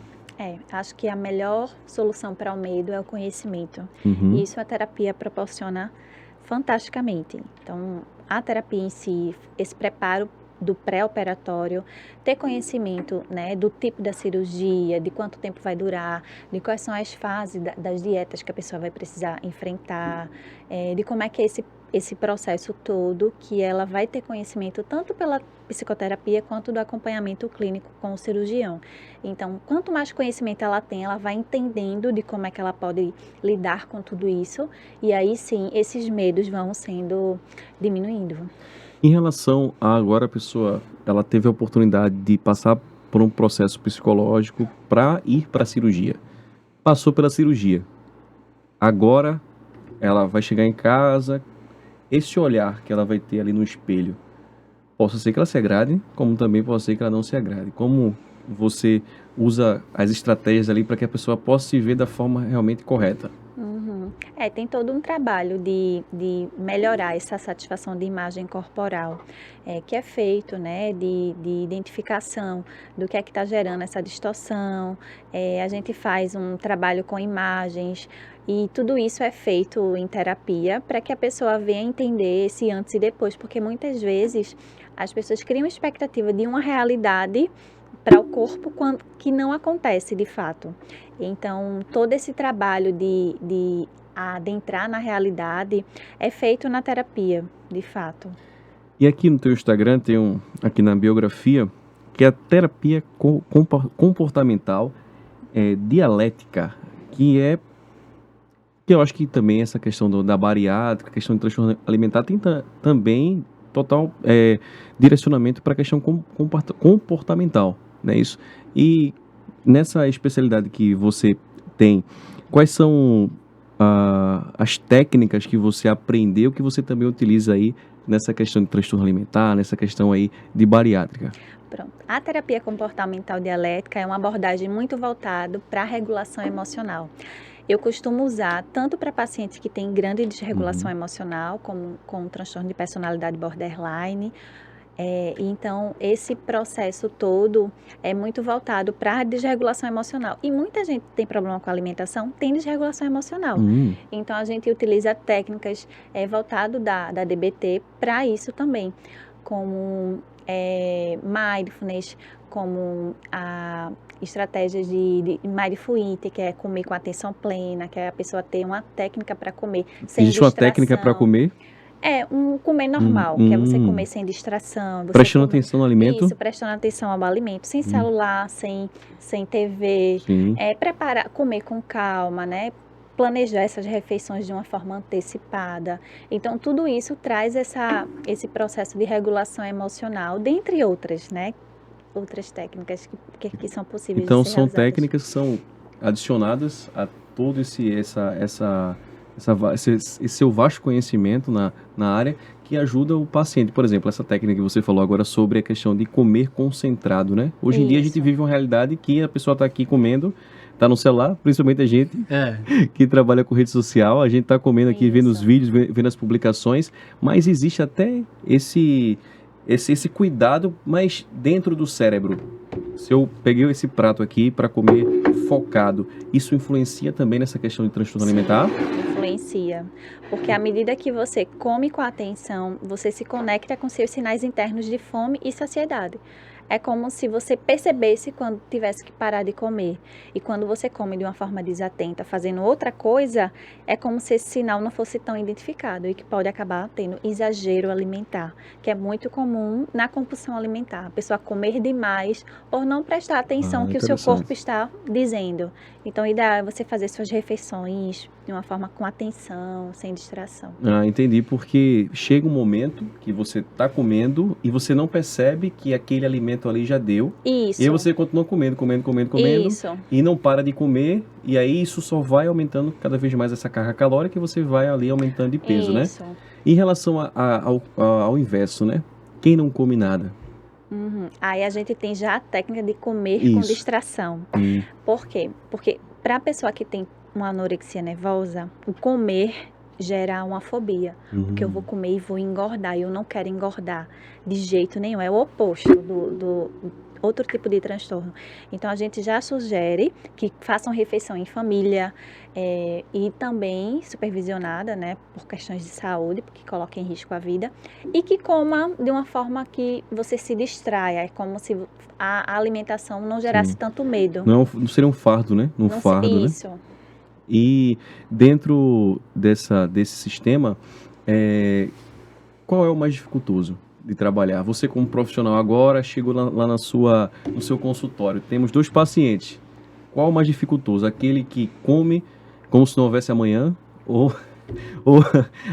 Acho que a melhor solução para o medo é o conhecimento. E isso a terapia proporciona fantasticamente. Então, a terapia em si, esse preparo do pré-operatório, ter conhecimento, né, do tipo da cirurgia, de quanto tempo vai durar, de quais são as fases das dietas que a pessoa vai precisar enfrentar, de como é que é esse processo todo, que ela vai ter conhecimento tanto pela psicoterapia quanto do acompanhamento clínico com o cirurgião. Então, quanto mais conhecimento ela tem, ela vai entendendo de como é que ela pode lidar com tudo isso, e aí sim, esses medos vão sendo diminuindo. Em relação a agora a pessoa, ela teve a oportunidade de passar por um processo psicológico para ir para a cirurgia. Passou pela cirurgia. Agora ela vai chegar em casa, esse olhar que ela vai ter ali no espelho, possa ser que ela se agrade, como também pode ser que ela não se agrade. Como você usa as estratégias ali para que a pessoa possa se ver da forma realmente correta? Tem todo um trabalho de melhorar essa satisfação de imagem corporal, que é feito, né, de identificação do que é que está gerando essa distorção. A gente faz um trabalho com imagens e tudo isso é feito em terapia para que a pessoa venha entender esse antes e depois, porque muitas vezes as pessoas criam expectativa de uma realidade para o corpo que não acontece de fato. Então, todo esse trabalho de adentrar na realidade é feito na terapia, de fato. E aqui no teu Instagram tem aqui na biografia, que é a terapia comportamental dialética, que eu acho que também essa questão da bariátrica, a questão do transtorno alimentar tem também total direcionamento para a questão comportamental, não é isso? E nessa especialidade que você tem, quais são as técnicas que você aprendeu, que você também utiliza aí nessa questão de transtorno alimentar, nessa questão aí de bariátrica? Pronto. A terapia comportamental dialética é uma abordagem muito voltada para a regulação emocional. Eu costumo usar tanto para pacientes que têm grande desregulação emocional, como com transtorno de personalidade borderline. Então, esse processo todo é muito voltado para a desregulação emocional. E muita gente tem problema com a alimentação, tem desregulação emocional. Então, a gente utiliza técnicas voltadas da DBT para isso também, como mindfulness, como a estratégias de mindful eating, que é comer com atenção plena, que é a pessoa ter uma técnica para comer sem Existe uma técnica para comer? Um comer normal, que é você comer sem distração. Prestando atenção no alimento? Isso, prestando atenção ao alimento, sem celular, sem TV. Comer com calma, né? Planejar essas refeições de uma forma antecipada. Então, tudo isso traz esse processo de regulação emocional, dentre outras, né? Outras técnicas que são possíveis então, de ser são realizadas. técnicas que são adicionadas a todo esse seu vasto conhecimento na área, que ajuda o paciente. Por exemplo, essa técnica que você falou agora sobre a questão de comer concentrado, né? Hoje em dia a gente vive uma realidade que a pessoa está aqui comendo, está no celular, principalmente a gente que trabalha com rede social, a gente está comendo aqui, vendo os vídeos, vendo as publicações, mas existe até esse cuidado, mas dentro do cérebro. Se eu peguei esse prato aqui para comer focado, isso influencia também nessa questão de transtorno alimentar? Influencia, porque à medida que você come com atenção, você se conecta com seus sinais internos de fome e saciedade. É como se você percebesse quando tivesse que parar de comer. E quando você come de uma forma desatenta, fazendo outra coisa, é como se esse sinal não fosse tão identificado e que pode acabar tendo exagero alimentar, que é muito comum na compulsão alimentar. A pessoa comer demais por não prestar atenção que o seu corpo está dizendo. Então, o ideal é você fazer suas refeições de uma forma com atenção, sem distração. Entendi, porque chega um momento que você está comendo e você não percebe que aquele alimento ali já deu. Isso. E aí você continua comendo. Isso. E não para de comer. E aí isso só vai aumentando cada vez mais essa carga calórica e você vai ali aumentando de peso, Isso. né? Em relação ao inverso, né? Quem não come nada? Aí a gente tem já a técnica de comer com distração. Por quê? Porque para a pessoa que tem uma anorexia nervosa, o comer gera uma fobia. Porque eu vou comer e vou engordar, e eu não quero engordar de jeito nenhum. É o oposto outro tipo de transtorno. Então, a gente já sugere que façam refeição em família e também supervisionada, né, por questões de saúde, porque coloca em risco a vida, e que coma de uma forma que você se distraia, é como se a alimentação não gerasse Sim. tanto medo. Não seria um fardo, né? Um fardo, né? Isso. E dentro desse sistema, qual é o mais dificultoso de trabalhar? Você como profissional agora chegou lá no seu consultório, temos 2 pacientes. Qual o mais dificultoso? Aquele que come como se não houvesse amanhã ou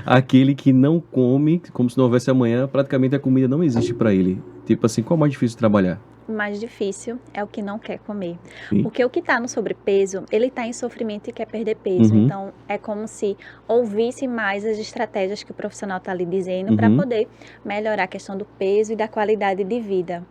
aquele que não come como se não houvesse amanhã, praticamente a comida não existe para ele? Tipo assim, qual é o mais difícil de trabalhar? O mais difícil é o que não quer comer. Sim. Porque o que está no sobrepeso, ele está em sofrimento e quer perder peso. Uhum. Então, é como se ouvisse mais as estratégias que o profissional está lhe dizendo para Uhum. poder melhorar a questão do peso e da qualidade de vida.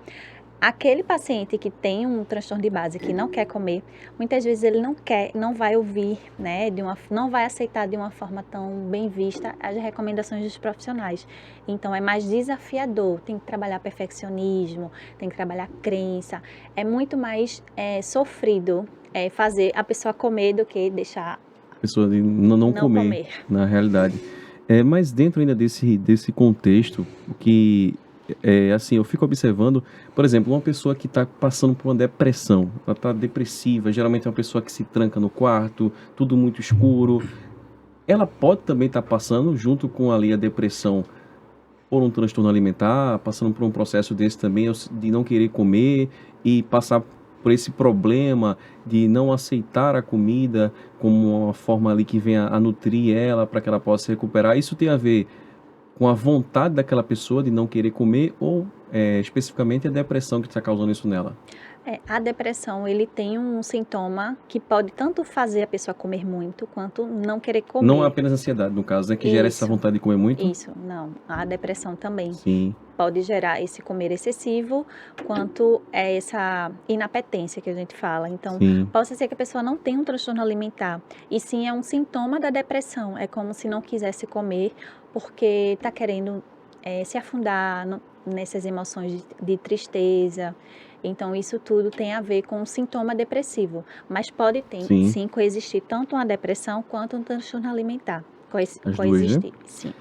Aquele paciente que tem um transtorno de base, que não quer comer, muitas vezes ele não vai ouvir, né, não vai aceitar de uma forma tão bem vista as recomendações dos profissionais. Então é mais desafiador, tem que trabalhar perfeccionismo, tem que trabalhar crença, é muito mais sofrido fazer a pessoa comer do que deixar A pessoa de não comer, na realidade. Mas dentro ainda desse contexto, que assim, eu fico observando, por exemplo, uma pessoa que está passando por uma depressão, ela está depressiva, geralmente é uma pessoa que se tranca no quarto, tudo muito escuro, ela pode também estar passando, junto com ali a depressão, por um transtorno alimentar, passando por um processo desse também, de não querer comer e passar por esse problema de não aceitar a comida como uma forma ali que venha a nutrir ela para que ela possa se recuperar. Isso tem a ver com a vontade daquela pessoa de não querer comer ou especificamente a depressão que está causando isso nela? A depressão, ele tem um sintoma que pode tanto fazer a pessoa comer muito, quanto não querer comer. Não é apenas ansiedade, no caso, né? Que gera essa Isso. vontade de comer muito? Isso, não. A depressão também Sim, pode gerar esse comer excessivo, quanto essa inapetência que a gente fala. Então, sim. pode ser que a pessoa não tenha um transtorno alimentar, e sim é um sintoma da depressão. É como se não quisesse comer, porque está querendo se afundar nessas emoções de tristeza. Então, isso tudo tem a ver com um sintoma depressivo. Mas pode sim coexistir tanto uma depressão quanto um transtorno alimentar. As duas, Coexistir, né? sim.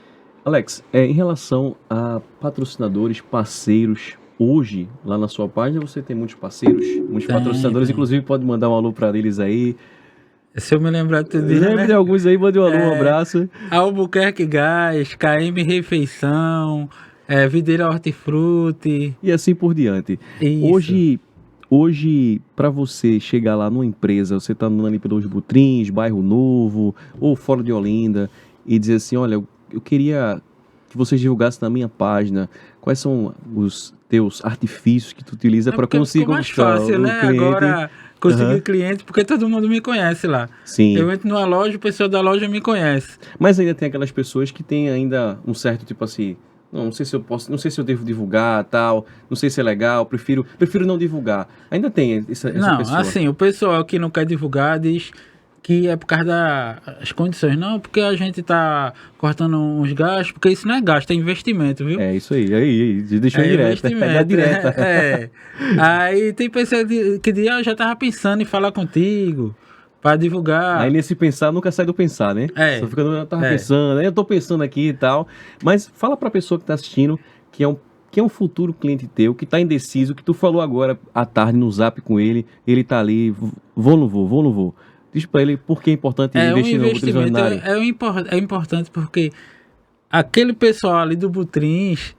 Alex, em relação a patrocinadores, parceiros, hoje, lá na sua página, você tem muitos parceiros, muitos patrocinadores, inclusive pode mandar um alô para eles aí. Se eu me lembrar tudo, Lembra de alguns aí, mande um alô, um abraço. Albuquerque Gás, KM Refeição, Videira Hortifruti. E assim por diante. Isso. Hoje, para você chegar lá numa empresa, você tá andando ali pelos Butrins, Bairro Novo, ou fora de Olinda, e dizer assim, olha, eu queria que vocês divulgassem na minha página quais são os teus artifícios que tu utiliza para conseguir conquistar mais fácil, né? cliente. Agora conseguir cliente, porque todo mundo me conhece lá. Sim. Eu entro numa loja, o pessoal da loja me conhece. Mas ainda tem aquelas pessoas que têm ainda um certo tipo assim, não sei se eu posso, não sei se eu devo divulgar, tal, não sei se é legal, prefiro não divulgar. Ainda tem essa Não, pessoa. assim, o pessoal que não quer divulgar diz que é por causa das condições. Não, porque a gente tá cortando uns gastos, porque isso não é gasto, é investimento, viu? É isso aí, deixou direto, é direta. Aí tem pessoa que diz, eu já tava pensando em falar contigo, para divulgar. Aí nesse pensar, nunca sai do pensar, né? Só fica, eu tava pensando, eu tô pensando aqui e tal. Mas fala pra pessoa que tá assistindo, que é um futuro cliente teu, que tá indeciso, que tu falou agora à tarde no zap com ele tá ali, vou ou não vou. Diz pra ele por que é importante investir no Butrins Ordinário. É importante porque aquele pessoal ali do Butrins,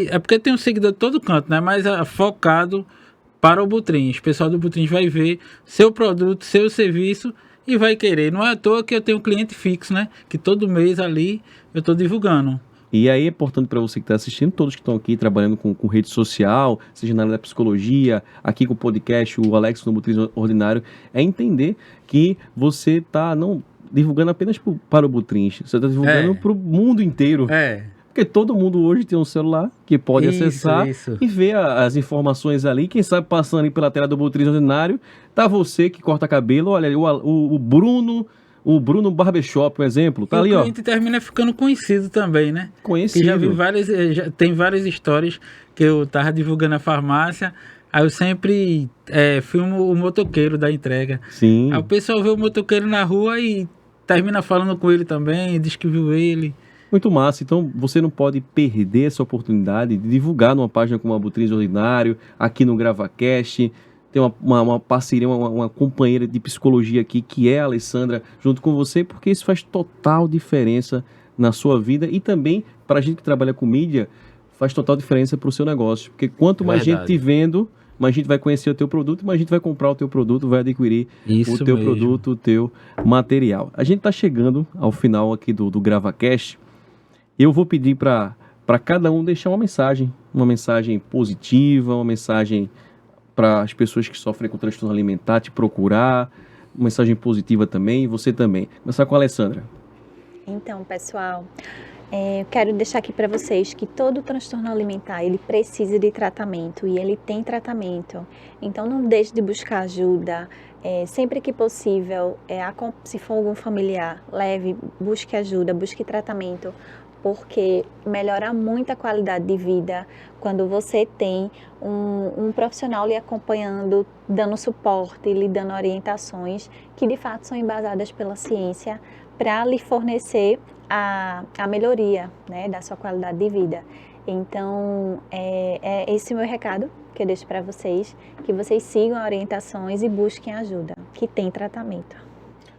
é porque tem um seguidor de todo canto, né? Mas é focado para o Butrins. O pessoal do Butrins vai ver seu produto, seu serviço e vai querer. Não é à toa que eu tenho um cliente fixo, né? Que todo mês ali eu estou divulgando. E aí é importante para você que está assistindo, todos que estão aqui trabalhando com rede social, seja na área da psicologia, aqui com o podcast, o Alex no Butrins Ordinário, é entender que você está não divulgando apenas para o Butrins, você está divulgando para o mundo inteiro. Porque todo mundo hoje tem um celular que pode acessar e ver as informações ali. Quem sabe passando ali pela tela do Butrins Ordinário, tá você que corta cabelo, olha ali, o Bruno Barbershop, um exemplo, tá ali, ó. O cliente termina ficando conhecido também, né? Conhecido. Que já vi tem várias histórias que eu tava divulgando a farmácia, Aí eu sempre filmo o motoqueiro da entrega. Sim. Aí o pessoal vê o motoqueiro na rua e termina falando com ele também, diz que viu ele. Muito massa. Então, você não pode perder essa oportunidade de divulgar numa página como a Butrins Ordinário, aqui no GravaCast. Tem uma parceria, uma companheira de psicologia aqui, que é a Alessandra, junto com você, porque isso faz total diferença na sua vida e também, para a gente que trabalha com mídia, faz total diferença para o seu negócio. Porque quanto mais gente te vendo, mais gente vai conhecer o teu produto, mais gente vai comprar o teu produto, vai adquirir o teu produto, o teu material. A gente está chegando ao final aqui do GravaCast. Eu vou pedir para cada um deixar uma mensagem positiva, uma mensagem para as pessoas que sofrem com transtorno alimentar te procurar, uma mensagem positiva também, você também. Começar com a Alessandra. Então, pessoal, eu quero deixar aqui para vocês que todo transtorno alimentar, ele precisa de tratamento e ele tem tratamento. Então, não deixe de buscar ajuda. Sempre que possível, se for algum familiar, busque ajuda, busque tratamento, porque melhora muito a qualidade de vida quando você tem um profissional lhe acompanhando, dando suporte, lhe dando orientações que de fato são embasadas pela ciência para lhe fornecer a melhoria, né, da sua qualidade de vida. Então, é esse o meu recado que eu deixo para vocês, que vocês sigam orientações e busquem ajuda, que tem tratamento.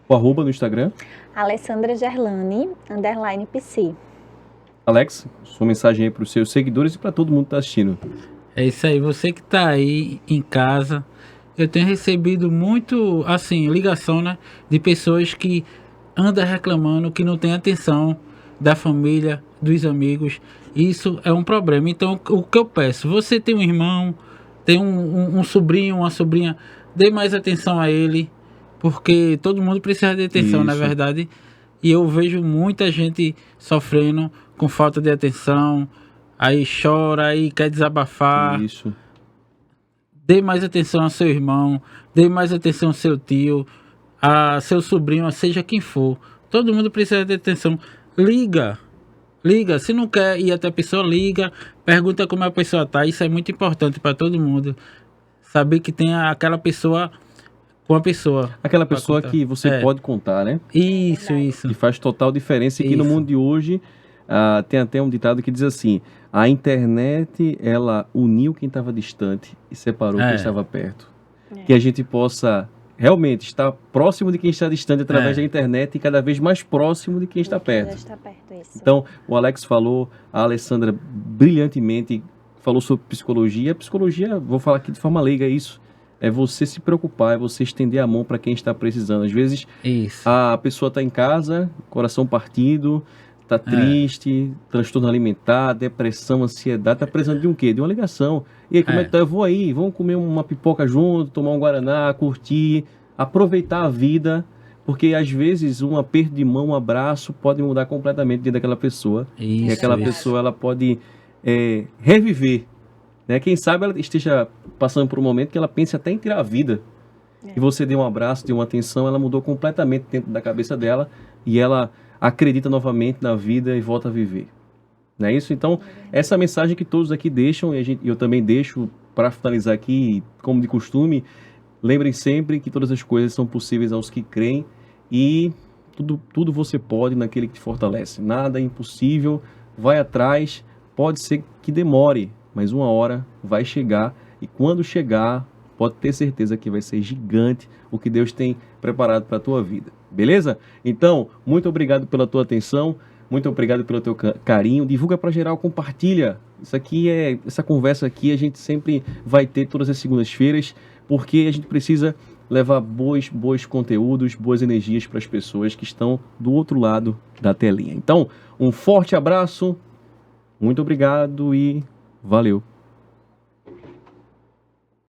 O arroba no Instagram? Alessandra Gerlani, _PC. Alex, sua mensagem aí para os seus seguidores e para todo mundo que está assistindo. É isso aí, você que está aí em casa, eu tenho recebido muito, assim, ligação, né, de pessoas que andam reclamando que não tem atenção da família, dos amigos. Isso é um problema. Então, o que eu peço, você tem um irmão, tem um sobrinho, uma sobrinha, dê mais atenção a ele, porque todo mundo precisa de atenção, na verdade. E eu vejo muita gente sofrendo com falta de atenção, aí chora, aí quer desabafar. Isso. Dê mais atenção ao seu irmão, dê mais atenção ao seu tio, a seu sobrinho, seja quem for. Todo mundo precisa de atenção. Liga, se não quer ir até a pessoa, liga, pergunta como a pessoa tá. Isso é muito importante para todo mundo. Saber que tem aquela pessoa com a pessoa. Aquela pessoa que você pode contar, né? Isso. Que faz total diferença e que no mundo de hoje tem até um ditado que diz assim: a internet, ela uniu quem estava distante e separou quem estava perto. Que a gente possa realmente estar próximo de quem está distante através da internet e cada vez mais próximo de quem está perto. Então, o Alex falou, a Alessandra brilhantemente falou sobre psicologia. Psicologia, vou falar aqui de forma leiga, é isso. É você se preocupar, é você estender a mão para quem está precisando. Às vezes, a pessoa está em casa, coração partido, está triste, transtorno alimentar, depressão, ansiedade, está precisando de um quê? De uma ligação. E aí, como é que tá? Eu vou aí, vamos comer uma pipoca junto, tomar um guaraná, curtir, aproveitar a vida, porque às vezes um aperto de mão, um abraço pode mudar completamente dentro daquela pessoa. E aquela pessoa, ela pode reviver, né? Quem sabe ela esteja passando por um momento que ela pense até em tirar a vida. E você deu um abraço, deu uma atenção, ela mudou completamente dentro da cabeça dela e ela acredita novamente na vida e volta a viver. Não é isso? Então, essa mensagem que todos aqui deixam, e eu também deixo para finalizar aqui, como de costume, lembrem sempre que todas as coisas são possíveis aos que creem e tudo você pode naquele que te fortalece. Nada é impossível, vai atrás, pode ser que demore, mas uma hora vai chegar e quando chegar, pode ter certeza que vai ser gigante o que Deus tem preparado para a tua vida. Beleza? Então, muito obrigado pela tua atenção, muito obrigado pelo teu carinho. Divulga para geral, compartilha. Essa conversa aqui a gente sempre vai ter todas as segundas-feiras, porque a gente precisa levar bons conteúdos, boas energias para as pessoas que estão do outro lado da telinha. Então, um forte abraço, muito obrigado e valeu!